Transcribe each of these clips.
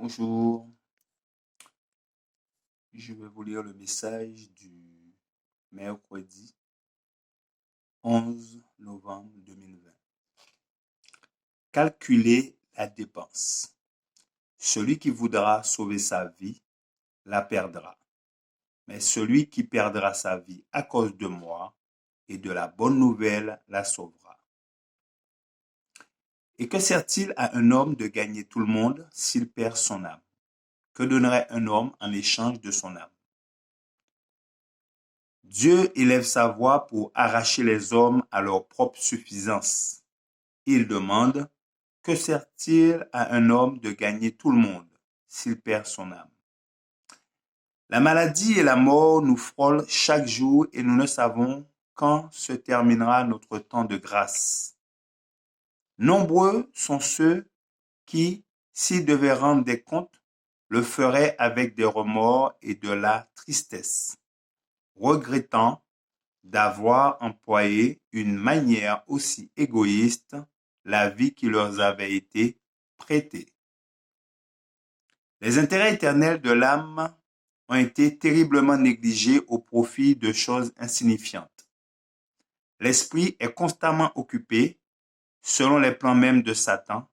Bonjour, je vais vous lire le message du mercredi 11 novembre 2020. Calculez la dépense. Celui qui voudra sauver sa vie la perdra, mais celui qui perdra sa vie à cause de moi et de la bonne nouvelle la sauvera. Et que sert-il à un homme de gagner tout le monde s'il perd son âme? Que donnerait un homme en échange de son âme? Dieu élève sa voix pour arracher les hommes à leur propre suffisance. Il demande, que sert-il à un homme de gagner tout le monde s'il perd son âme? La maladie et la mort nous frôlent chaque jour et nous ne savons quand se terminera notre temps de grâce. Nombreux sont ceux qui, s'ils devaient rendre des comptes, le feraient avec des remords et de la tristesse, regrettant d'avoir employé une manière aussi égoïste la vie qui leur avait été prêtée. Les intérêts éternels de l'âme ont été terriblement négligés au profit de choses insignifiantes. L'esprit est constamment occupé, selon les plans mêmes de Satan,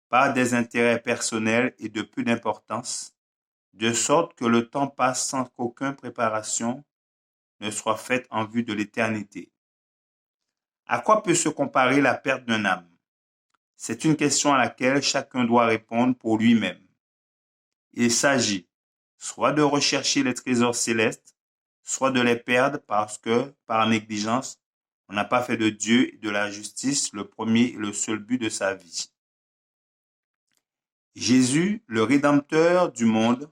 par des intérêts personnels et de peu d'importance, de sorte que le temps passe sans qu'aucune préparation ne soit faite en vue de l'éternité. À quoi peut se comparer la perte d'un âme? C'est une question à laquelle chacun doit répondre pour lui-même. Il s'agit soit de rechercher les trésors célestes, soit de les perdre parce que, par négligence, on n'a pas fait de Dieu et de la justice le premier et le seul but de sa vie. Jésus, le Rédempteur du monde,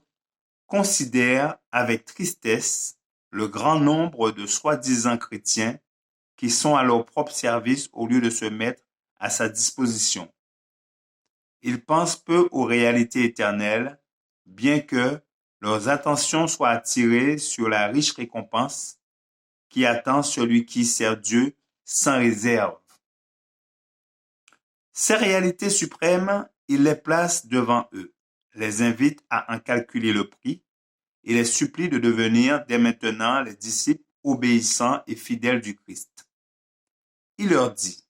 considère avec tristesse le grand nombre de soi-disant chrétiens qui sont à leur propre service au lieu de se mettre à sa disposition. Ils pensent peu aux réalités éternelles, bien que leurs attentions soient attirées sur la riche récompense qui attend celui qui sert Dieu sans réserve. Ces réalités suprêmes, il les place devant eux, les invite à en calculer le prix et les supplie de devenir dès maintenant les disciples obéissants et fidèles du Christ. Il leur dit,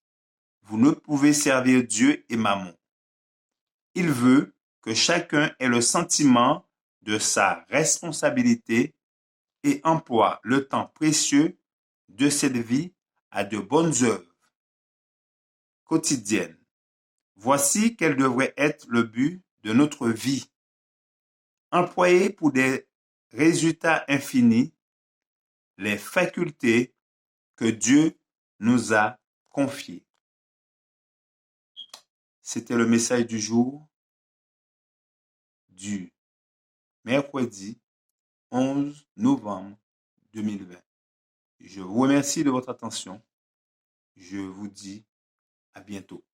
vous ne pouvez servir Dieu et Mammon. Il veut que chacun ait le sentiment de sa responsabilité et emploie le temps précieux de cette vie à de bonnes œuvres quotidiennes. Voici quel devrait être le but de notre vie. Employer pour des résultats infinis les facultés que Dieu nous a confiées. C'était le message du jour du mercredi 11 novembre 2020. Je vous remercie de votre attention. Je vous dis à bientôt.